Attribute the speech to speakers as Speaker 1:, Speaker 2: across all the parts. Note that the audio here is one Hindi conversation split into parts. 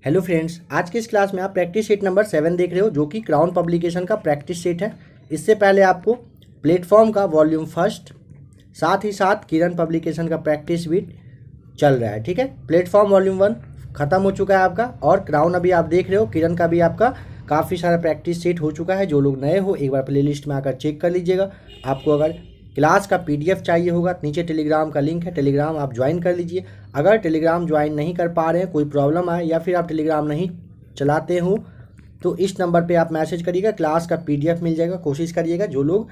Speaker 1: हेलो फ्रेंड्स, आज की इस क्लास में आप प्रैक्टिस शीट नंबर 7 देख रहे हो जो कि क्राउन पब्लिकेशन का प्रैक्टिस शीट है। इससे पहले आपको प्लेटफॉर्म का वॉल्यूम फर्स्ट साथ ही साथ किरण पब्लिकेशन का प्रैक्टिस शीट चल रहा है। ठीक है, प्लेटफॉर्म वॉल्यूम 1 खत्म हो चुका है आपका और क्राउन अभी आप देख रहे हो। किरण का भी आपका काफ़ी सारा प्रैक्टिस शीट हो चुका है। जो लोग नए हो एक बार प्लेलिस्ट में आकर चेक कर लीजिएगा। आपको अगर क्लास का पीडीएफ चाहिए होगा नीचे टेलीग्राम का लिंक है, टेलीग्राम आप ज्वाइन कर लीजिए। अगर टेलीग्राम ज्वाइन नहीं कर पा रहे हैं, कोई प्रॉब्लम आए या फिर आप टेलीग्राम नहीं चलाते हो तो इस नंबर पे आप मैसेज करिएगा, क्लास का पीडीएफ मिल जाएगा। कोशिश करिएगा जो लोग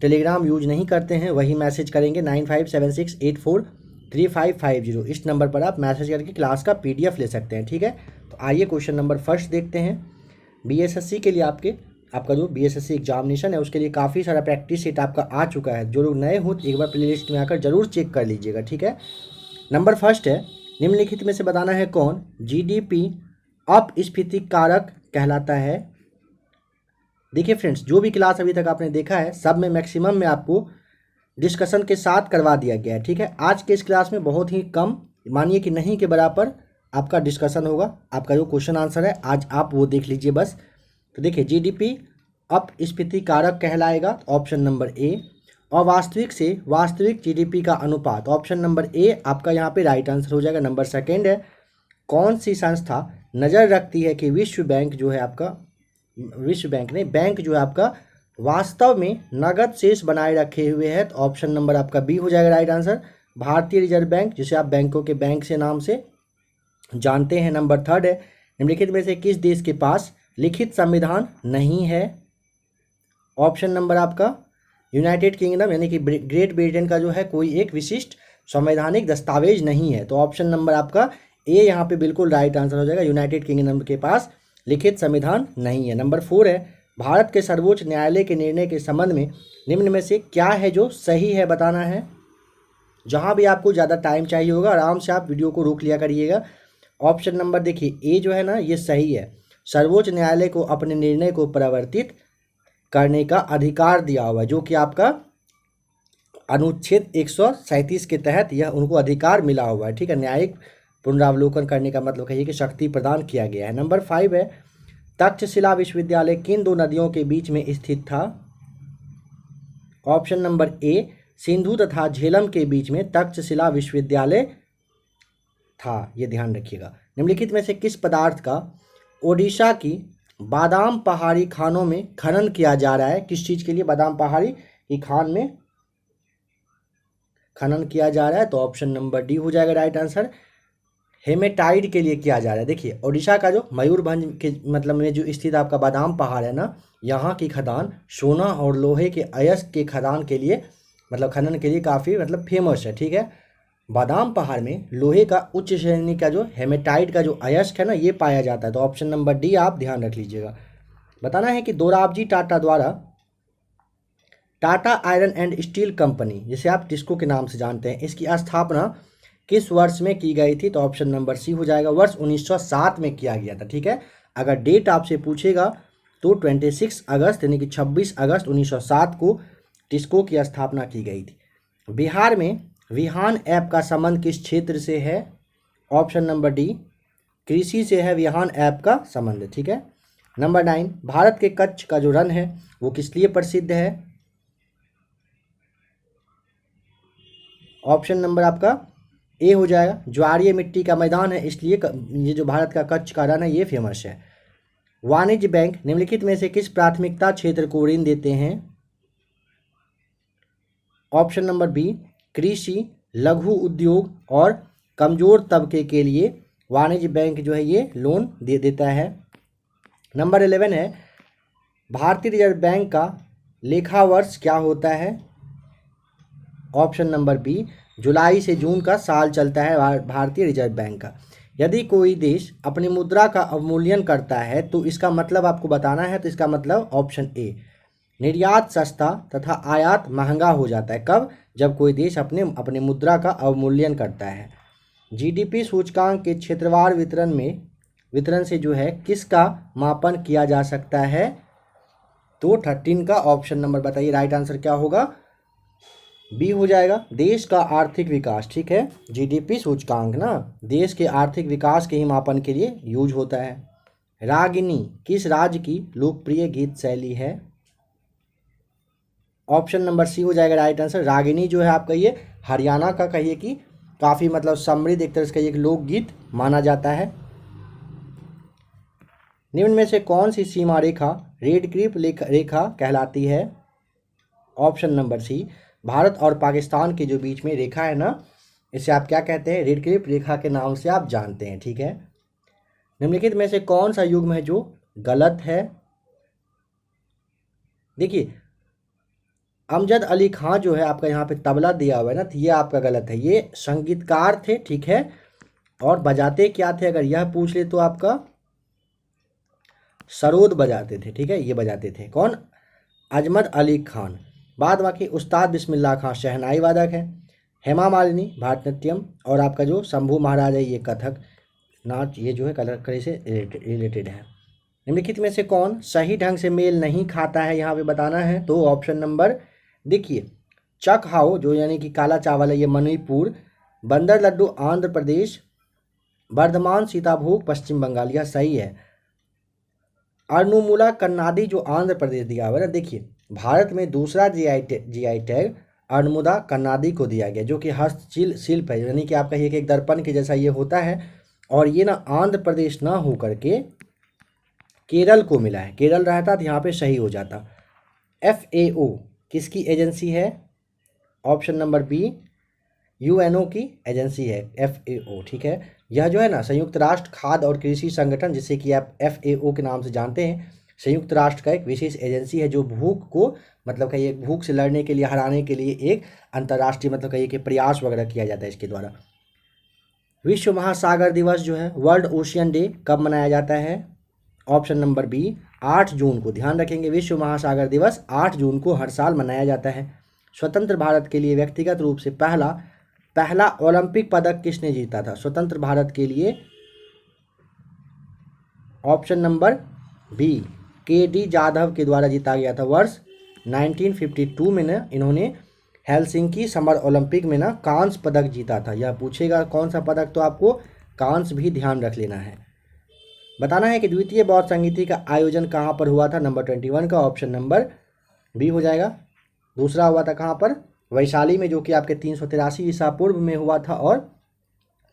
Speaker 1: टेलीग्राम यूज नहीं करते हैं वही मैसेज करेंगे 9576843550। इस नंबर पर आप मैसेज करके क्लास का पीडीएफ ले सकते हैं। ठीक है, तो आइए क्वेश्चन नंबर फर्स्ट देखते हैं। बीएसएससी के लिए आपका जो बीएसएससी एग्जामिनेशन है उसके लिए काफ़ी सारा प्रैक्टिस शीट आपका आ चुका है। जो लोग नए हो एक बार प्लेलिस्ट में आकर जरूर चेक कर लीजिएगा। ठीक है, नंबर फर्स्ट है, निम्नलिखित में से बताना है कौन जीडीपी अपस्फीति कारक कहलाता है। देखिए फ्रेंड्स, जो भी क्लास अभी तक आपने देखा है सब में मैक्सिमम में आपको डिस्कशन के साथ करवा दिया गया है। ठीक है, आज के इस क्लास में बहुत ही कम, मानिए कि नहीं के बराबर आपका डिस्कशन होगा। आपका जो क्वेश्चन आंसर है आज आप वो देख लीजिए बस। तो देखिए, जीडीपी अपस्फीति कारक कहलाएगा ऑप्शन नंबर ए। और वास्तविक से वास्तविक जीडीपी का अनुपात ऑप्शन नंबर ए आपका यहाँ पे राइट आंसर हो जाएगा। नंबर सेकेंड है, कौन सी संस्था नज़र रखती है कि विश्व बैंक जो है आपका, विश्व बैंक नहीं, बैंक जो है आपका वास्तव में नगद शेष बनाए रखे हुए है। तो ऑप्शन नंबर आपका बी हो जाएगा राइट आंसर, भारतीय रिजर्व बैंक, जिसे आप बैंकों के बैंक से नाम से जानते हैं। नंबर थर्ड है, निम्नलिखित में से किस देश के पास लिखित संविधान नहीं है। ऑप्शन नंबर आपका यूनाइटेड किंगडम यानी कि ग्रेट ब्रिटेन का जो है कोई एक विशिष्ट संवैधानिक दस्तावेज नहीं है। तो ऑप्शन नंबर आपका ए यहाँ पे बिल्कुल राइट आंसर हो जाएगा, यूनाइटेड किंगडम के पास लिखित संविधान नहीं है। नंबर 4 है, भारत के सर्वोच्च न्यायालय के निर्णय के संबंध में निम्न में से क्या है जो सही है, बताना है। जहाँ भी आपको ज़्यादा टाइम चाहिए होगा आराम से आप वीडियो को रोक लिया करिएगा। ऑप्शन नंबर देखिए ए जो है ना ये सही है, सर्वोच्च न्यायालय को अपने निर्णय को परिवर्तित करने का अधिकार दिया हुआ है, जो कि आपका अनुच्छेद 137 के तहत यह उनको अधिकार मिला हुआ है। ठीक है, न्यायिक पुनरावलोकन करने का मतलब कहिए कि शक्ति प्रदान किया गया है। नंबर 5 है, तक्षशिला विश्वविद्यालय किन दो नदियों के बीच में स्थित था। ऑप्शन नंबर ए, सिंधु तथा झेलम के बीच में तक्षशिला विश्वविद्यालय था, ये ध्यान रखिएगा। निम्नलिखित में से किस पदार्थ का ओडिशा की बादाम पहाड़ी खानों में खनन किया जा रहा है। किस चीज़ के लिए बादाम पहाड़ी की खान में खनन किया जा रहा है। तो ऑप्शन नंबर डी हो जाएगा राइट आंसर, हेमेटाइट के लिए किया जा रहा है। देखिए, ओडिशा का जो मयूरभंज के मतलब में जो स्थित आपका बादाम पहाड़ है ना, यहाँ की खदान सोना और लोहे के अयस्क के खदान के लिए मतलब खनन के लिए काफ़ी मतलब फेमस है। ठीक है, बादाम पहाड़ में लोहे का उच्च श्रेणी का जो हेमेटाइट का जो अयस्क है ना ये पाया जाता है। तो ऑप्शन नंबर डी आप ध्यान रख लीजिएगा। बताना है कि दोराबजी टाटा द्वारा Tata iron and steel company, जिसे आप टिस्को के नाम से जानते हैं, इसकी स्थापना किस वर्ष में की गई थी। तो ऑप्शन नंबर सी हो जाएगा, वर्ष 1907 में किया गया था। ठीक है, अगर डेट आपसे पूछेगा तो 26 अगस्त यानी कि 26 अगस्त 1907 को टिस्को की स्थापना की गई थी। बिहार में विहान ऐप का संबंध किस क्षेत्र से है। ऑप्शन नंबर डी, कृषि से है विहान ऐप का संबंध। ठीक है, नंबर 9, भारत के कच्छ का जो रण है वो किस लिए प्रसिद्ध है। ऑप्शन नंबर आपका ए हो जाएगा, ज्वारीय मिट्टी का मैदान है इसलिए ये जो भारत का कच्छ का रण है ये फेमस है। वाणिज्य बैंक निम्नलिखित में से किस प्राथमिकता क्षेत्र को ऋण देते हैं। ऑप्शन नंबर बी, कृषि, लघु उद्योग और कमजोर तबके के लिए वाणिज्य बैंक जो है ये लोन दे देता है। नंबर 11 है, भारतीय रिजर्व बैंक का लेखा वर्ष क्या होता है। ऑप्शन नंबर बी, जुलाई से जून का साल चलता है भारतीय रिजर्व बैंक का। यदि कोई देश अपनी मुद्रा का अवमूल्यन करता है तो इसका मतलब आपको बताना है। तो इसका मतलब ऑप्शन ए, निर्यात सस्ता तथा आयात महंगा हो जाता है। कब, जब कोई देश अपने मुद्रा का अवमूल्यन करता है। जीडीपी सूचकांक के क्षेत्रवार वितरण से जो है किसका मापन किया जा सकता है। तो 13 का ऑप्शन नंबर बताइए राइट आंसर क्या होगा। बी हो जाएगा देश का आर्थिक विकास, ठीक है, जीडीपी सूचकांक ना, देश के आर्थिक विकास के ही मापन के लिए यूज होता है। रागिनी किस राज्य की लोकप्रिय गीत शैली है? ऑप्शन नंबर सी हो जाएगा राइट आंसर। रागिनी जो है आपका ये हरियाणा का कहिए कि काफ़ी मतलब समृद्ध एक तरह से कहिए कि लोकगीत माना जाता है। निम्न में से कौन सी सीमा रेखा रेड क्लिफ रेखा कहलाती है? ऑप्शन नंबर सी भारत और पाकिस्तान के जो बीच में रेखा है ना, इसे आप क्या कहते हैं? रेड क्लिफ रेखा के नाम से आप जानते हैं, ठीक है। निम्नलिखित में से कौन सा युग्म है जो गलत है? देखिए अमजद अली खां जो है आपका यहाँ पे तबला दिया हुआ है ना, तो ये आपका गलत है। ये संगीतकार थे, ठीक है, और बजाते क्या थे अगर यह पूछ ले तो आपका सरोद बजाते थे, ठीक है, ये बजाते थे। कौन? अजमत अली खान। बाद बाकी उस्ताद बिस्मिल्लाह खां शहनाई वादक है, हेमा मालिनी भारतनाट्यम, और आपका जो शंभू महाराज है ये कथक नाच, ये जो है कलाकारी से रिलेटेड है। निम्नलिखित में से कौन सही ढंग से मेल नहीं खाता है, यहाँ पे बताना है। तो ऑप्शन नंबर देखिए चक हाओ जो यानी कि काला चावल है ये मणिपुर, बंदर लड्डू आंध्र प्रदेश, वर्धमान सीताभोग पश्चिम बंगाल, यह सही है। अर्नुमूला कन्नाडी जो आंध्र प्रदेश दिया हुआ है ना, देखिए भारत में दूसरा जीआई टैग अर्नुमुदा कन्नाडी को दिया गया जो कि हस्तशिल्प है, यानी कि आपका ये एक दर्पण के जैसा ये होता है, और ये ना आंध्र प्रदेश ना हो करके केरल को मिला है। केरल रहता तो यहाँ पे सही हो जाता। FAO किसकी एजेंसी है? ऑप्शन नंबर बी UNO की एजेंसी है FAO, ठीक है। यह जो है ना संयुक्त राष्ट्र खाद्य और कृषि संगठन, जिसे कि आप FAO के नाम से जानते हैं, संयुक्त राष्ट्र का एक विशेष एजेंसी है जो भूख को मतलब कहिए भूख से लड़ने के लिए, हराने के लिए एक अंतर्राष्ट्रीय मतलब कहिए कि प्रयास वगैरह किया जाता है इसके द्वारा। विश्व महासागर दिवस जो है वर्ल्ड ओशियन डे कब मनाया जाता है? ऑप्शन नंबर बी 8 जून को। ध्यान रखेंगे विश्व महासागर दिवस 8 जून को हर साल मनाया जाता है। स्वतंत्र भारत के लिए व्यक्तिगत रूप से पहला ओलंपिक पदक किसने जीता था स्वतंत्र भारत के लिए? Option number B KD Jadhav के द्वारा जीता गया था वर्ष 1952 में ना, इन्होंने हेलसिंकी समर ओलंपिक में ना कांस्य पदक जीता था। यह पूछेगा कौन सा पदक, तो आपको कांस्य भी ध्यान रख लेना है। बताना है कि द्वितीय बौद्ध संगीति का आयोजन कहाँ पर हुआ था? नंबर 21 का ऑप्शन नंबर बी हो जाएगा। दूसरा हुआ था कहाँ पर? वैशाली में, जो कि आपके 383 ईसा पूर्व में हुआ था और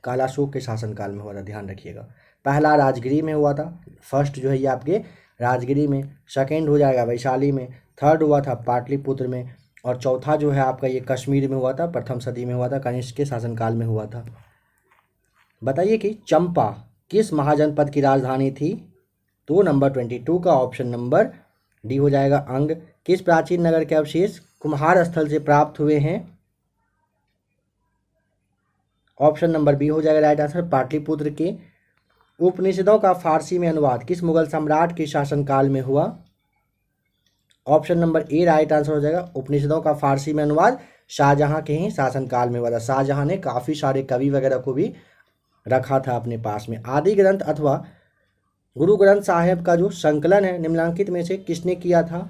Speaker 1: कालाशोक के शासनकाल में हुआ था, ध्यान रखिएगा। पहला राजगिरी में हुआ था, फर्स्ट जो है ये आपके राजगिरी में, सेकेंड हो जाएगा वैशाली में, थर्ड हुआ था पाटलिपुत्र में, और चौथा जो है आपका ये कश्मीर में हुआ था, प्रथम सदी में हुआ था, कनिष्क के शासनकाल में हुआ था। बताइए कि चंपा किस महाजनपद की राजधानी थी? तो नंबर 22 का ऑप्शन नंबर डी हो जाएगा अंग। किस प्राचीन नगर के अवशेष कुम्हार स्थल से प्राप्त हुए हैं? ऑप्शन नंबर बी हो जाएगा राइट आंसर, पाटलिपुत्र के। उपनिषदों का फारसी में अनुवाद किस मुगल सम्राट के शासनकाल में हुआ? ऑप्शन नंबर ए राइट आंसर हो जाएगा। उपनिषदों का फारसी में अनुवाद शाहजहां के ही शासनकाल में हुआ था। शाहजहां ने काफ़ी सारे कवि वगैरह को भी रखा था अपने पास में। आदि ग्रंथ अथवा गुरु ग्रंथ साहिब का जो संकलन है निम्नलिखित में से किसने किया था?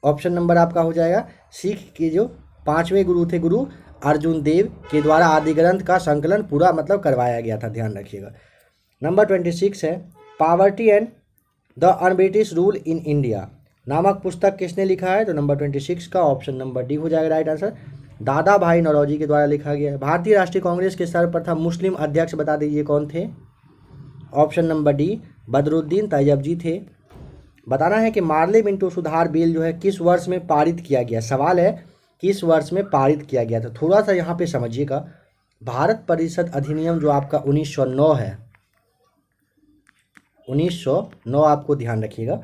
Speaker 1: ऑप्शन नंबर आपका हो जाएगा सिख के जो 5वें गुरु थे गुरु अर्जुन देव के द्वारा आदि ग्रंथ का संकलन पूरा मतलब करवाया गया था, ध्यान रखिएगा। नंबर 26 है poverty and the un-British rule in India नामक पुस्तक किसने लिखा है? तो नंबर 26 का ऑप्शन नंबर डी हो जाएगा राइट आंसर, दादा भाई नौरोजी के द्वारा लिखा गया है। भारतीय राष्ट्रीय कांग्रेस के सर्वप्रथम मुस्लिम अध्यक्ष बता दीजिए कौन थे? Option number D Badruddin Tyabji थे। बताना है कि मार्ले मिंटो सुधार बिल जो है किस वर्ष में पारित किया गया? सवाल है किस वर्ष में पारित किया गया था। थोड़ा सा यहाँ पे समझिएगा, भारत परिषद अधिनियम जो आपका 1909 है, 1909 आपको ध्यान रखिएगा,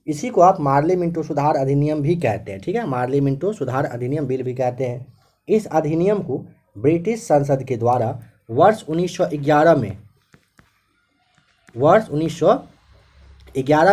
Speaker 1: इसी को आप मार्ले मिंटो सुधार अधिनियम भी कहते हैं, ठीक है, मार्ले मिंटो सुधार अधिनियम बिल भी कहते हैं। इस अधिनियम को ब्रिटिश संसद के द्वारा वर्ष 1911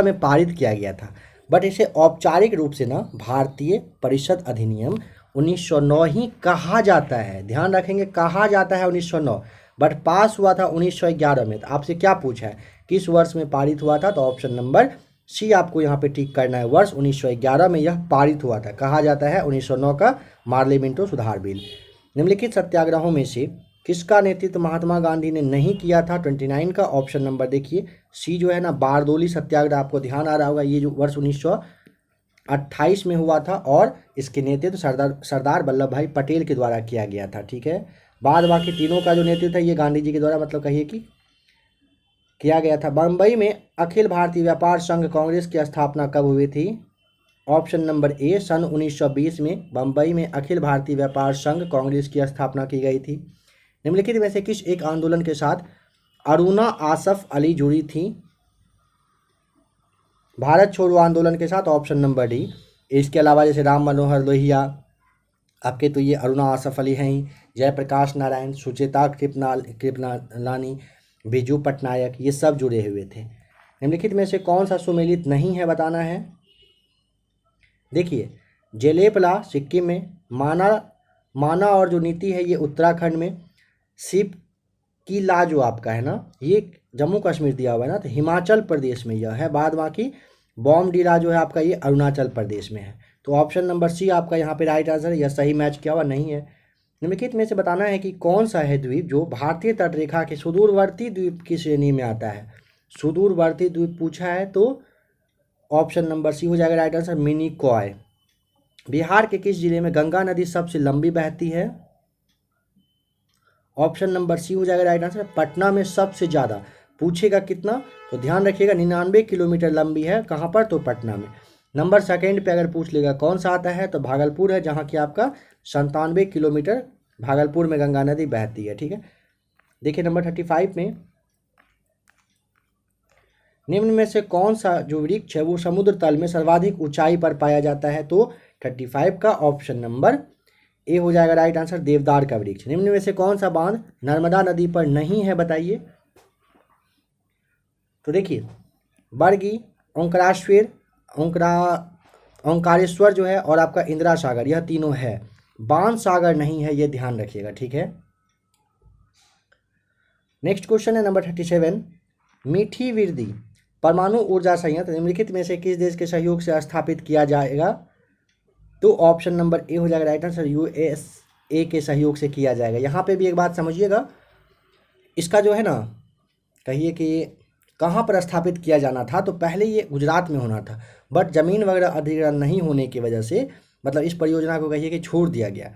Speaker 1: में पारित किया गया था, बट इसे औपचारिक रूप से ना भारतीय परिषद अधिनियम 1909 ही कहा जाता है। ध्यान रखेंगे कहा जाता है 1909, बट पास हुआ था 1911 में। तो आपसे क्या पूछा है किस वर्ष में पारित हुआ था? तो ऑप्शन नंबर सी आपको यहाँ पे टिक करना है। वर्ष 1911 में यह पारित हुआ था। कहा जाता है 1909 का मार्लेमिंटो सुधार बिल। निम्नलिखित सत्याग्रहों में से किसका नेतृत्व महात्मा गांधी ने नहीं किया था? 29 का ऑप्शन नंबर देखिए सी जो है ना, बारदोली सत्याग्रह, आपको ध्यान आ रहा होगा, ये जो वर्ष 1928 में हुआ था और इसके नेतृत्व सरदार वल्लभ भाई पटेल के द्वारा किया गया था। ठीक है, बाद बाकी तीनों का जो नेतृत्व है ये गांधी जी के द्वारा मतलब कहिए कि किया गया था। बम्बई में अखिल भारतीय व्यापार संघ कांग्रेस की स्थापना कब हुई थी? ऑप्शन नंबर ए सन 1920 में बम्बई में अखिल भारतीय व्यापार संघ कांग्रेस की स्थापना की गई थी। निम्नलिखित में से किस एक आंदोलन के साथ अरुणा आसफ अली जुड़ी थी? भारत छोड़ो आंदोलन के साथ, ऑप्शन नंबर डी। इसके अलावा जैसे राम मनोहर लोहिया आपके, तो ये अरुणा आसफ अली हैं ही, जयप्रकाश नारायण, सुचेता कृपलानी, बिजू पटनायक, ये सब जुड़े हुए थे। निम्नलिखित में से कौन सा सुमेलित नहीं है बताना है। देखिए जेलेपला सिक्किम में, माना और जो नीति है ये उत्तराखंड में, सिप की ला जो आपका है ना ये जम्मू कश्मीर दिया हुआ है ना, तो हिमाचल प्रदेश में यह है। बाद बाकी बॉम डीला जो है आपका ये अरुणाचल प्रदेश में है। तो ऑप्शन नंबर सी आपका यहाँ पे राइट आंसर है। यह सही मैच किया हुआ नहीं है। निम्नलिखित में से बताना है कि कौन सा है द्वीप जो भारतीय तटरेखा के सुदूरवर्ती द्वीप की श्रेणी में आता है। सुदूरवर्ती द्वीप पूछा है तो ऑप्शन नंबर सी हो जाएगा राइट आंसर, मिनिकॉय। बिहार के किस जिले में गंगा नदी सबसे लंबी बहती है? ऑप्शन नंबर सी हो जाएगा राइट आंसर, पटना में सबसे ज़्यादा। पूछेगा कितना, तो ध्यान रखिएगा 99 किलोमीटर लंबी है। कहाँ पर? तो पटना में। नंबर सेकंड पे अगर पूछ लेगा कौन सा आता है, तो भागलपुर है, जहाँ की आपका 97 किलोमीटर भागलपुर में गंगा नदी बहती है। ठीक है, देखिए नंबर 35 में, निम्न में से कौन सा जो वृक्ष है वो समुद्र तल में सर्वाधिक ऊंचाई पर पाया जाता है? तो 35 का ऑप्शन नंबर ए हो जाएगा राइट आंसर, देवदार का वृक्ष। निम्न में से कौन सा बांध नर्मदा नदी पर नहीं है बताइए? तो देखिए बरगी, ओंकारेश्वर, ओंकारेश्वर जो है और आपका इंदिरा सागर, यह तीनों है। बाण सागर नहीं है, ये ध्यान रखिएगा। ठीक है, नेक्स्ट क्वेश्चन है नंबर 37। मीठी विरदी परमाणु ऊर्जा संयंत्र निम्नलिखित में से किस देश के सहयोग से स्थापित किया जाएगा? तो ऑप्शन नंबर ए हो जाएगा राइट आंसर, यूएसए के सहयोग से किया जाएगा। यहाँ पे भी एक बात समझिएगा, इसका जो है ना कहिए कि कहाँ पर स्थापित किया जाना था, तो पहले ये गुजरात में होना था, बट ज़मीन वगैरह अधिग्रहण नहीं होने की वजह से मतलब इस परियोजना को कहिए कि छोड़ दिया गया।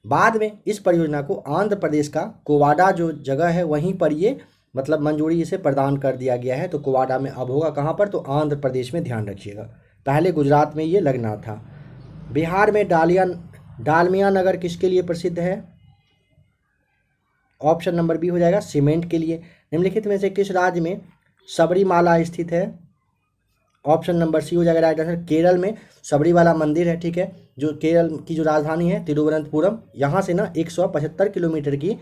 Speaker 1: बाद में इस परियोजना को आंध्र प्रदेश का कोवाडा जो जगह है वहीं पर ये मतलब मंजूरी इसे प्रदान कर दिया गया है। तो कोवाडा में अब होगा कहाँ पर? तो आंध्र प्रदेश में, ध्यान रखिएगा। पहले गुजरात में ये लगना था। बिहार में डालमिया नगर किसके लिए प्रसिद्ध है? ऑप्शन नंबर बी हो जाएगा, सीमेंट के लिए। निम्नलिखित में से किस राज्य में सबरीमाला स्थित है? ऑप्शन नंबर सी हो जाएगा राइट आंसर, केरल में सबरीमाला मंदिर है। ठीक है, जो केरल की जो राजधानी है तिरुवनंतपुरम, यहाँ से ना 175 किलोमीटर की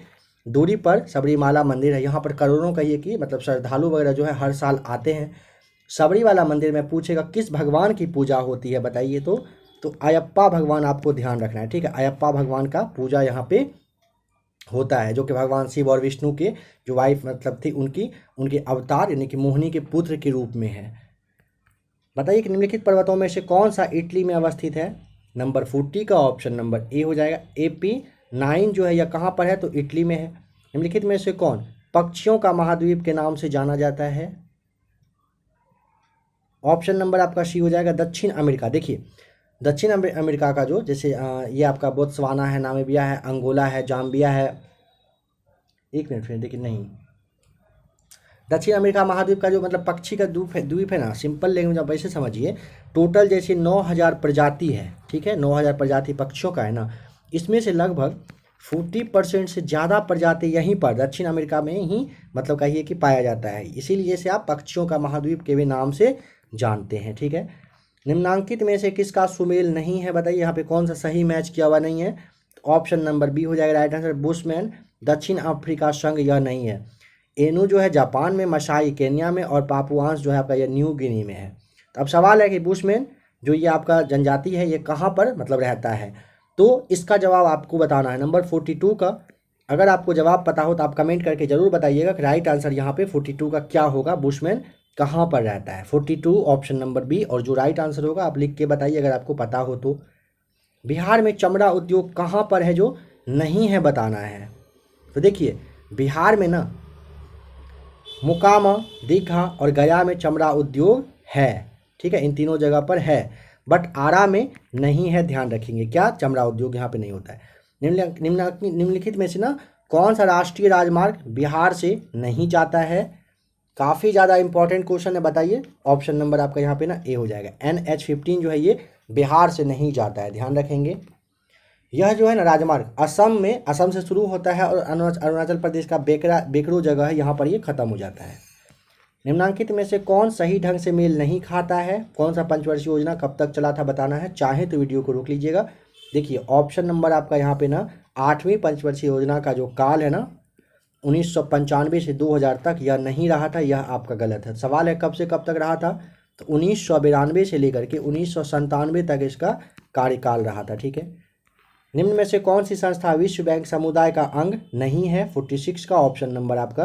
Speaker 1: दूरी पर सबरीमाला मंदिर है। यहाँ पर करोड़ों कहिए कि मतलब श्रद्धालु वगैरह जो है हर साल आते हैं। सबरीमाला मंदिर में पूछेगा किस भगवान की पूजा होती है बताइए? तो अयप्पा भगवान आपको ध्यान रखना है। ठीक है, अयप्पा भगवान का पूजा यहाँ पे होता है, जो कि भगवान शिव और विष्णु के जो वाइफ मतलब थी उनके अवतार यानी कि मोहिनी के पुत्र के रूप में है। बताइए कि निम्नलिखित पर्वतों में से कौन सा इटली में अवस्थित है? नंबर 40 का ऑप्शन नंबर ए हो जाएगा, AP9 जो है यह कहाँ पर है? तो इटली में है। निम्नलिखित में से कौन पक्षियों का महाद्वीप के नाम से जाना जाता है? ऑप्शन नंबर आपका सी हो जाएगा, दक्षिण अमेरिका। देखिए दक्षिण अमेरिका का जो जैसे ये आपका बोत्सवाना है, नामीबिया है, अंगोला है, जाम्बिया है। एक मिनट फिर देखिए, नहीं, दक्षिण अमेरिका महाद्वीप का जो मतलब पक्षी का द्वीप है ना, सिंपल लैंग्वेज आप ऐसे समझिए, टोटल जैसे 9000 प्रजाति है। ठीक है, 9000 प्रजाति पक्षियों का है ना, इसमें से लगभग 40% से ज़्यादा प्रजाति यहीं पर दक्षिण अमेरिका में ही मतलब कहिए कि पाया जाता है। इसीलिए से आप पक्षियों का महाद्वीप के भी नाम से जानते हैं। ठीक है, निम्नांकित में से किसका सुमेल नहीं है बताइए? यहाँ पे कौन सा सही मैच किया हुआ नहीं है? तो ऑप्शन नंबर बी हो जाएगा राइट आंसर, बुशमैन दक्षिण अफ्रीका संघ यह नहीं है। एनू जो है जापान में, मसाई केन्या में और पापुआंस जो है आपका यह न्यू गिनी में है। तो अब सवाल है कि बुशमैन जो ये आपका जनजाति है ये कहाँ पर मतलब रहता है? तो इसका जवाब आपको बताना है नंबर 42 का। अगर आपको जवाब पता हो तो आप कमेंट करके जरूर बताइएगा कि राइट आंसर यहाँ पे 42 का क्या होगा, बुशमैन कहाँ पर रहता है? 42 ऑप्शन नंबर बी। और जो राइट आंसर होगा आप लिख के बताइए अगर आपको पता हो तो। बिहार में चमड़ा उद्योग कहाँ पर है जो नहीं है बताना है। तो देखिए बिहार में ना मोकामा, दीघा और गया में चमड़ा उद्योग है, ठीक है, इन तीनों जगह पर है, बट आरा में नहीं है। ध्यान रखेंगे क्या, चमड़ा उद्योग यहाँ पे नहीं होता है। निम्नलिखित में से ना कौन सा राष्ट्रीय राजमार्ग बिहार से नहीं जाता है? काफ़ी ज़्यादा इंपॉर्टेंट क्वेश्चन है, बताइए। ऑप्शन नंबर आपका यहाँ पे ना ए हो जाएगा। NH-15 जो है ये बिहार से नहीं जाता है, ध्यान रखेंगे। यह जो है ना राजमार्ग असम से शुरू होता है और अरुणाचल प्रदेश का बेकरो जगह है, यहाँ पर ये खत्म हो जाता है। निम्नांकित में से कौन सही ढंग से मेल नहीं खाता है? कौन सा पंचवर्षीय योजना कब तक चला था बताना है। चाहे तो वीडियो को रोक लीजिएगा। देखिए ऑप्शन नंबर आपका यहाँ पे ना 8वीं पंचवर्षीय योजना का जो काल है ना 1995 से 2000 तक, यह नहीं रहा था, यह आपका गलत है। सवाल है कब से कब तक रहा था, तो 1992 से लेकर के 1997 तक इसका कार्यकाल रहा था, ठीक है। निम्न में से कौन सी संस्था विश्व बैंक समुदाय का अंग नहीं है? 46 का ऑप्शन नंबर आपका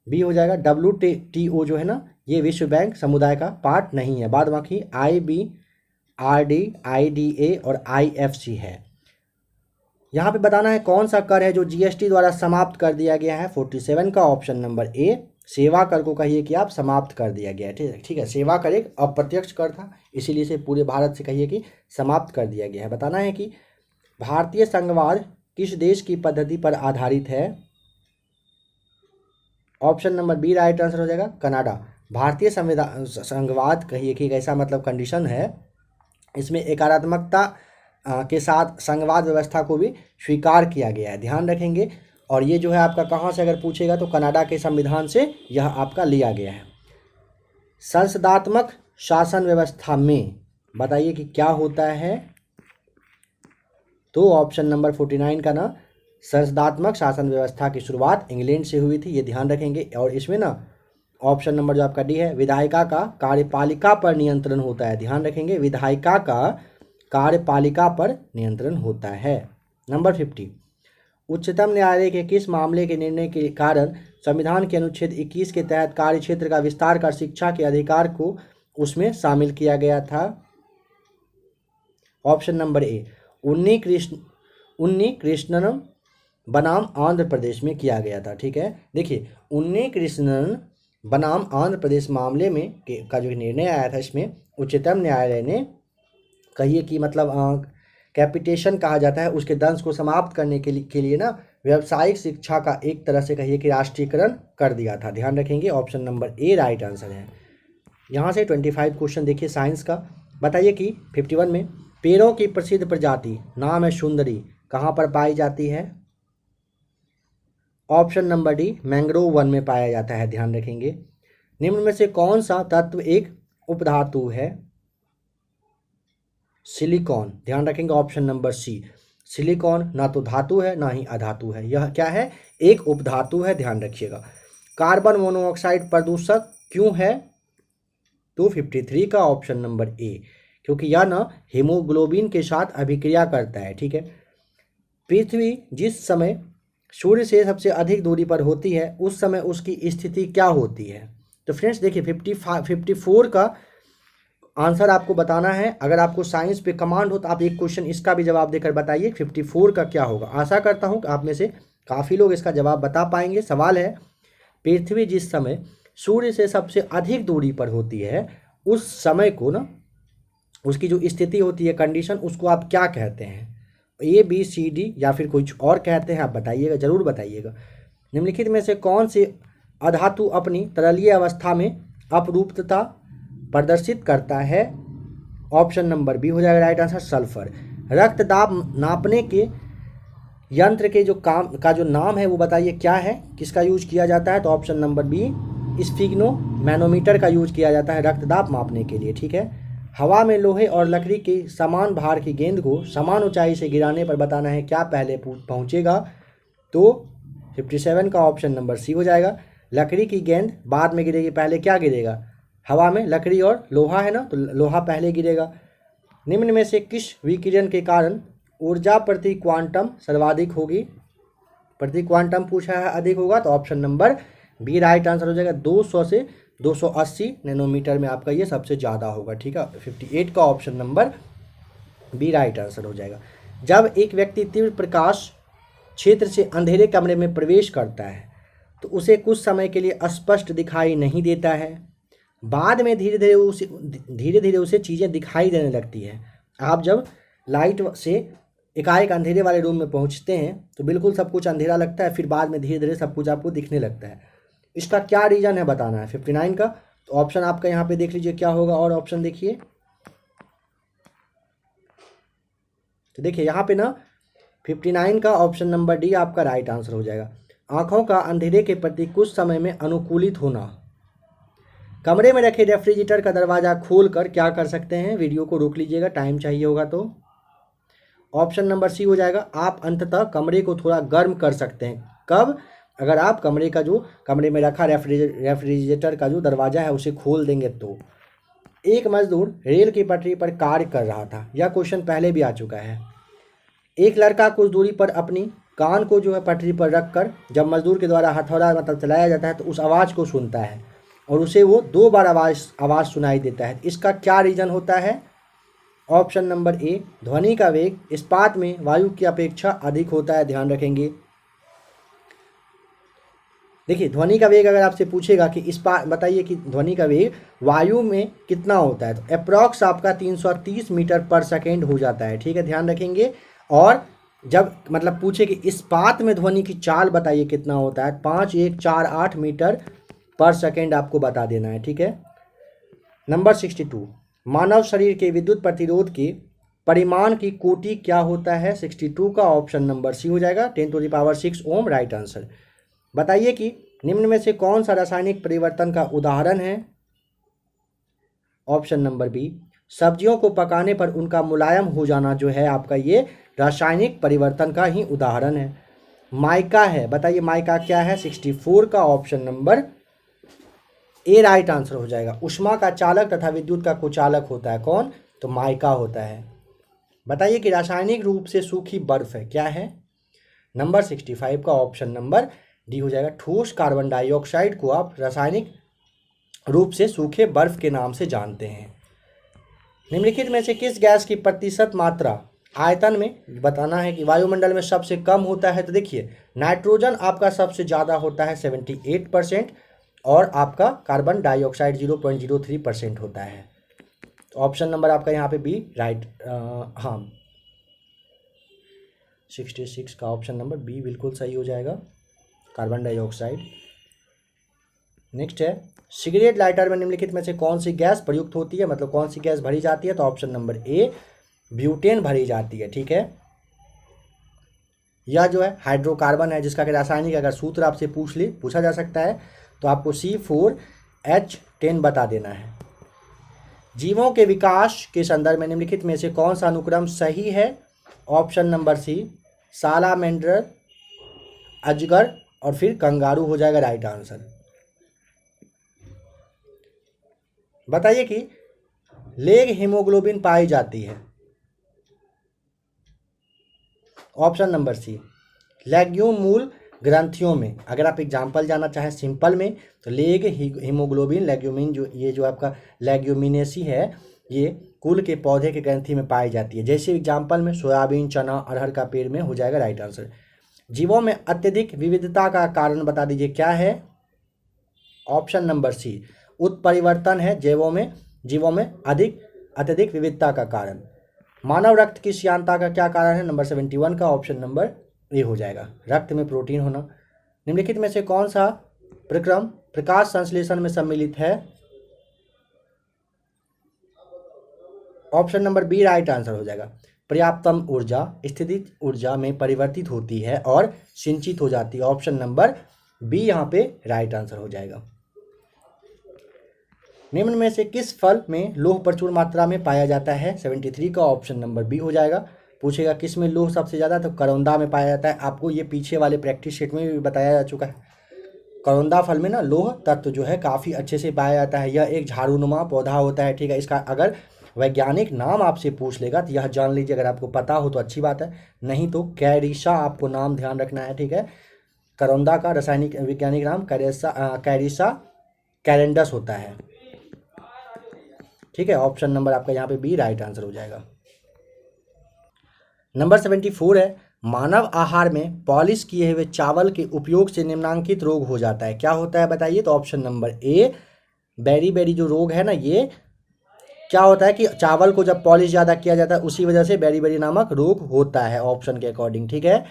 Speaker 1: बी हो जाएगा। WTO जो है ना ये विश्व बैंक समुदाय का पार्ट नहीं है। बाद बाकी IB, RD, IDA और IFC है। यहाँ पे बताना है कौन सा कर है जो GST द्वारा समाप्त कर दिया गया है। 47 का ऑप्शन नंबर ए। सेवा कर को कहिए कि आप समाप्त कर दिया गया है, ठीक है। सेवा कर एक अप्रत्यक्ष कर था, इसीलिए इसे पूरे भारत से कहिए कि समाप्त कर दिया गया है। बताना है कि भारतीय संघवाद किस देश की पद्धति पर आधारित है? Option number B right answer हो जाएगा, कनाडा। भारतीय संविधान संघवाद कहिए कि ऐसा मतलब कंडीशन है, इसमें एकात्मकता के साथ संघवाद व्यवस्था को भी स्वीकार किया गया है, ध्यान रखेंगे। और ये जो है आपका कहाँ से अगर पूछेगा तो कनाडा के संविधान से यह आपका लिया गया है। संसदात्मक शासन व्यवस्था में बताइए कि क्या होता है? तो ऑप्शन नंबर 49 का ना संसदात्मक शासन व्यवस्था की शुरुआत इंग्लैंड से हुई थी, ये ध्यान रखेंगे। और इसमें ना ऑप्शन नंबर जो आपका डी है, विधायिका का कार्यपालिका पर नियंत्रण होता है, ध्यान रखेंगे। विधायिका का कार्यपालिका पर नियंत्रण होता है। नंबर 50, उच्चतम न्यायालय के किस मामले के निर्णय के कारण संविधान के अनुच्छेद 21 के तहत कार्य क्षेत्र का विस्तार कर शिक्षा के अधिकार को उसमें शामिल किया गया था? ऑप्शन नंबर ए, उन्नी कृष्णन बनाम आंध्र प्रदेश में किया गया था, ठीक है। देखिए उन्नी कृष्णन बनाम आंध्र प्रदेश मामले में का जो निर्णय आया था, इसमें उच्चतम न्यायालय ने कहिए कि मतलब कैपिटेशन कहा जाता है, उसके दंश को समाप्त करने के लिए ना व्यावसायिक शिक्षा का एक तरह से कहिए कि राष्ट्रीयकरण कर दिया था, ध्यान रखेंगे। ऑप्शन नंबर ए राइट आंसर है। यहाँ से 25 क्वेश्चन देखिए साइंस का। बताइए कि 51 में पेड़ों की प्रसिद्ध प्रजाति नाम है सुंदरी, कहाँ पर पाई जाती है? Option number D mangrove one में पाया जाता है, ध्यान रखेंगे। निम्न में से कौन सा तत्व एक उपधातु है? सिलिकॉन, ध्यान रखेंगे। ऑप्शन नंबर सी, सिलिकॉन ना तो धातु है ना ही अधातु है, यह क्या है? एक उपधातु है, ध्यान रखिएगा। कार्बन मोनोऑक्साइड प्रदूषक क्यों है? तो 53 का ऑप्शन नंबर ए, क्योंकि यह ना हीमोग्लोबिन के साथ अभिक्रिया करता है, ठीक है। पृथ्वी जिस समय सूर्य से सबसे अधिक दूरी पर होती है उस समय उसकी स्थिति क्या होती है? तो फ्रेंड्स देखिए 54 का आंसर आपको बताना है। अगर आपको साइंस पे कमांड हो तो आप एक क्वेश्चन इसका भी जवाब देकर बताइए 54 का क्या होगा। आशा करता हूँ कि आप में से काफ़ी लोग इसका जवाब बता पाएंगे। सवाल है, पृथ्वी जिस समय सूर्य से सबसे अधिक दूरी पर होती है उस समय को ना उसकी जो स्थिति होती है, कंडीशन, उसको आप क्या कहते हैं? ABCD या फिर कुछ और कहते हैं? आप बताइएगा, जरूर बताइएगा। निम्नलिखित में से कौन से अधातु अपनी तरलीय अवस्था में अपरूपता प्रदर्शित करता है? ऑप्शन नंबर बी हो जाएगा राइट आंसर, सल्फर। रक्तदाब नापने के यंत्र के जो काम का जो नाम है वो बताइए क्या है, किसका यूज किया जाता है? तो ऑप्शन नंबर बी स्फिग्नो मैनोमीटर का यूज किया जाता है रक्तदाब मापने के लिए, ठीक है। हवा में लोहे और लकड़ी के समान भार की गेंद को समान ऊंचाई से गिराने पर बताना है क्या पहले पहुंचेगा? तो 57 का ऑप्शन नंबर सी हो जाएगा। लकड़ी की गेंद बाद में गिरेगी, पहले क्या गिरेगा? हवा में लकड़ी और लोहा है ना, तो लोहा पहले गिरेगा। निम्न में से किस विकिरण के कारण ऊर्जा प्रति क्वांटम सर्वाधिक होगी? प्रति क्वांटम पूछा है, अधिक होगा, तो option number B right answer हो जाएगा। 200 से 280 नैनोमीटर में आपका ये सबसे ज़्यादा होगा, ठीक है। 58 का option number B right answer हो जाएगा। जब एक व्यक्ति तीव्र प्रकाश क्षेत्र से अंधेरे कमरे में प्रवेश करता है तो उसे कुछ समय के लिए स्पष्ट दिखाई नहीं देता है, बाद में धीरे धीरे उसे चीज़ें दिखाई देने लगती है। आप जब लाइट से एकाएक अंधेरे वाले रूम में पहुंचते हैं तो बिल्कुल सब कुछ अंधेरा लगता है, फिर बाद में धीरे धीरे सब कुछ आपको दिखने लगता है। इसका क्या रीज़न है बताना है 59 का। तो ऑप्शन आपका यहाँ पे देख लीजिए क्या होगा, और ऑप्शन देखिए। तो देखिए यहाँ पे ना 59 का ऑप्शन नंबर डी आपका राइट आंसर हो जाएगा। आँखों का अंधेरे के प्रति कुछ समय में अनुकूलित होना। कमरे में रखे रेफ्रिजरेटर का दरवाज़ा खोलकर क्या कर सकते हैं, वीडियो को रोक लीजिएगा, टाइम चाहिए होगा तो। ऑप्शन नंबर सी हो जाएगा, आप अंततः कमरे को थोड़ा गर्म कर सकते हैं। कब? अगर आप कमरे में रखा रेफ्रिजरेटर का जो दरवाज़ा है उसे खोल देंगे तो। एक मजदूर रेल की पटरी पर कार्य कर रहा था, यह क्वेश्चन पहले भी आ चुका है। एक लड़का कुछ दूरी पर अपनी कान को जो है पटरी पर रखकर जब मजदूर के द्वारा हथौड़ा चलाया जाता है तो उस आवाज़ को सुनता है और उसे वो 2 बार आवाज़ सुनाई देता है। इसका क्या रीज़न होता है? ऑप्शन नंबर ए, ध्वनि का वेग इस्पात में वायु की अपेक्षा अधिक होता है, ध्यान रखेंगे। देखिए ध्वनि का वेग अगर आपसे पूछेगा कि बताइए कि ध्वनि का वेग वायु में कितना होता है, तो अप्रॉक्स आपका 330 मीटर पर सेकेंड हो जाता है, ठीक है, ध्यान रखेंगे। और जब पूछे कि इस्पात में ध्वनि की चाल बताइए कितना होता है, 5148 मीटर पर सेकेंड आपको बता देना है, ठीक है। नंबर 62, मानव शरीर के विद्युत प्रतिरोध के परिमाण की कोटि क्या होता है? 62 का ऑप्शन नंबर सी हो जाएगा, 10⁶ ओम राइट आंसर। बताइए कि निम्न में से कौन सा रासायनिक परिवर्तन का उदाहरण है? ऑप्शन नंबर बी, सब्जियों को पकाने पर उनका मुलायम हो जाना जो है आपका ये रासायनिक परिवर्तन का ही उदाहरण है। माइका है, बताइए माइका क्या है? 64 का ऑप्शन नंबर ए राइट आंसर हो जाएगा। ऊष्मा का चालक तथा विद्युत का कुचालक होता है कौन? तो माइका होता है। बताइए कि रासायनिक रूप से सूखी बर्फ है, क्या है? नंबर 65 का ऑप्शन नंबर डी हो जाएगा। ठोस कार्बन डाइऑक्साइड को आप रासायनिक रूप से सूखे बर्फ के नाम से जानते हैं। निम्नलिखित में से किस गैस की प्रतिशत मात्रा आयतन में बताना है कि वायुमंडल में सबसे कम होता है? तो देखिए नाइट्रोजन आपका सबसे ज़्यादा होता है 78% और आपका कार्बन डाइऑक्साइड 0.03% होता है। तो ऑप्शन नंबर आपका यहाँ पे बी राइट, हाँ 66 का ऑप्शन नंबर बी बिल्कुल सही हो जाएगा, कार्बन डाइऑक्साइड। नेक्स्ट है, सिगरेट लाइटर में निम्नलिखित में से कौन सी गैस प्रयुक्त होती है, कौन सी गैस भरी जाती है? तो ऑप्शन नंबर ए ब्यूटेन भरी जाती है, ठीक है। यह जो है हाइड्रोकार्बन है जिसका कि रासायनिक अगर सूत्र आपसे पूछा जा सकता है तो आपको C4H10 बता देना है। जीवों के विकास के संदर्भ में निम्नलिखित में से कौन सा अनुक्रम सही है? ऑप्शन नंबर सी, सालामेंडर, अजगर और फिर कंगारू हो जाएगा राइट आंसर। बताइए कि लेग हीमोग्लोबिन पाई जाती है? ऑप्शन नंबर सी, लेग्यूम मूल ग्रंथियों में। अगर आप एग्जाम्पल जानना चाहें सिंपल में तो लेग हीमोग्लोबिन लेग्यूमिन जो आपका लेग्यूमिनेसी है ये कुल के पौधे के ग्रंथि में पाई जाती है। जैसे एग्जाम्पल में सोयाबीन, चना, अरहर का पेड़ में हो जाएगा राइट आंसर। जीवों में अत्यधिक विविधता का कारण बता दीजिए क्या है? ऑप्शन नंबर सी, उत्परिवर्तन है जीवों में अत्यधिक विविधता का कारण। मानव रक्त की श्यानता का क्या कारण है? नंबर 71 का ऑप्शन नंबर ए हो जाएगा, रक्त में प्रोटीन होना। निम्नलिखित में से कौन सा प्रक्रम प्रकाश संश्लेषण में सम्मिलित है? Option number B right answer हो जाएगा। पर्याप्तम ऊर्जा स्थितिज ऊर्जा में परिवर्तित होती है और सिंचित हो जाती है। ऑप्शन नंबर बी यहाँ पे राइट आंसर हो जाएगा। निम्न में से किस फल में लोह प्रचुर मात्रा में पाया जाता है? 73 का ऑप्शन नंबर बी हो जाएगा। पूछेगा किस में लोह सबसे ज़्यादा, तो करौंदा में पाया जाता है। आपको ये पीछे वाले प्रैक्टिस सेट में भी बताया जा चुका है। करौंदा फल में ना लोह तत्व जो है काफ़ी अच्छे से पाया जाता है। यह एक झाड़ूनुमा पौधा होता है, ठीक है। इसका अगर वैज्ञानिक नाम आपसे पूछ लेगा तो यह जान लीजिए, अगर आपको पता हो तो अच्छी बात है, नहीं तो कैरिसा आपको नाम ध्यान रखना है, ठीक है। करौंदा का रासायनिक वैज्ञानिक नाम कैरिसा कैलेंडस होता है। ठीक है, ऑप्शन नंबर आपका यहाँ पे बी राइट आंसर हो जाएगा। नंबर 74 है, मानव आहार में पॉलिश किए हुए चावल के उपयोग से निम्नलिखित रोग हो जाता है, क्या होता है बताइए। तो option number A beriberi जो रोग है ना, ये क्या होता है कि चावल को जब पॉलिश ज़्यादा किया जाता है उसी वजह से बेरी बेरी नामक रोग होता है, ऑप्शन के अकॉर्डिंग। ठीक है,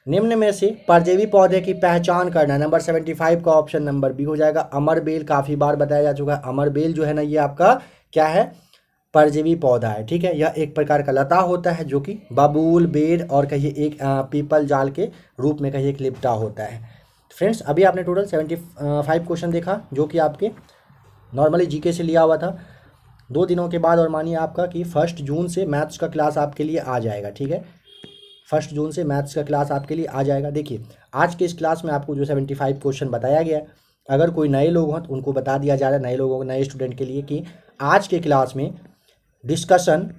Speaker 1: निम्न में से परजीवी पौधे की पहचान करना, नंबर 75 का ऑप्शन नंबर बी हो जाएगा। अमरबेल काफ़ी बार बताया जा चुका है, अमरबेल जो है ना ये आपका क्या है, परजीवी पौधा है। ठीक है, यह एक प्रकार का लता होता है जो कि बबूल, बेर और कहिए एक पीपल जाल के रूप में कहिए एक लिपटा होता है। फ्रेंड्स, अभी आपने टोटल 75 क्वेश्चन देखा जो कि आपके नॉर्मली जीके से लिया हुआ था। 2 दिनों के बाद और मानिए आपका कि 1 जून से मैथ्स का क्लास आपके लिए आ जाएगा। ठीक है, 1 जून से मैथ्स का क्लास आपके लिए आ जाएगा। देखिए, आज के इस क्लास में आपको जो 75 क्वेश्चन बताया गया, अगर कोई नए लोग हों तो उनको बता दिया जा रहा है, नए लोगों को, नए स्टूडेंट के लिए, कि आज के क्लास में डिस्कशन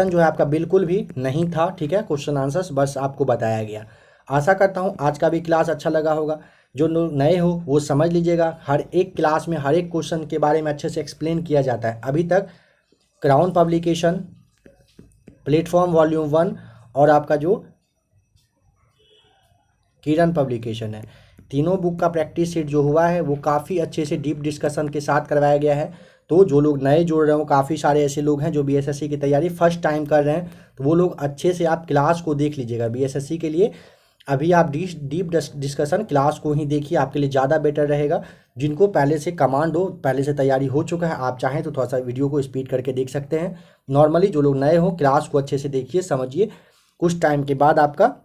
Speaker 1: जो है आपका बिल्कुल भी नहीं था। ठीक है, क्वेश्चन आंसर्स बस आपको बताया गया। आशा करता हूँ आज का भी क्लास अच्छा लगा होगा। जो लोग नए हो वो समझ लीजिएगा, हर एक क्लास में हर एक क्वेश्चन के बारे में अच्छे से एक्सप्लेन किया जाता है। अभी तक क्राउन पब्लिकेशन, प्लेटफॉर्म वॉल्यूम 1 और आपका जो किरण पब्लिकेशन है, तीनों बुक का प्रैक्टिस सेट जो हुआ है वो काफ़ी अच्छे से डीप डिस्कशन के साथ करवाया गया है। तो जो लोग नए जुड़ रहे हो, काफ़ी सारे ऐसे लोग हैं जो बीएसएससी की तैयारी फर्स्ट टाइम कर रहे हैं, तो वो लोग अच्छे से आप क्लास को देख लीजिएगा बीएसएससी के लिए। अभी आप डीप डिस्कशन क्लास को ही देखिए, आपके लिए ज़्यादा बेटर रहेगा। जिनको पहले से कमांड हो, पहले से तैयारी हो चुका है, आप चाहें तो थोड़ा सा वीडियो को स्पीड करके देख सकते हैं। नॉर्मली जो लोग नए हो, क्लास को अच्छे से देखिए, समझिए। कुछ टाइम के बाद आपका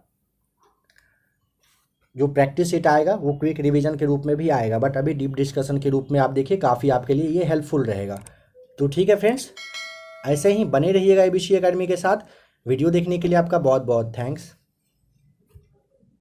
Speaker 1: जो प्रैक्टिस सेट आएगा वो क्विक रिवीजन के रूप में भी आएगा, बट अभी डीप डिस्कशन के रूप में आप देखिए, काफ़ी आपके लिए ये हेल्पफुल रहेगा। तो ठीक है फ्रेंड्स, ऐसे ही बने रहिएगा एबीसी एकेडमी के साथ। वीडियो देखने के लिए आपका बहुत बहुत थैंक्स।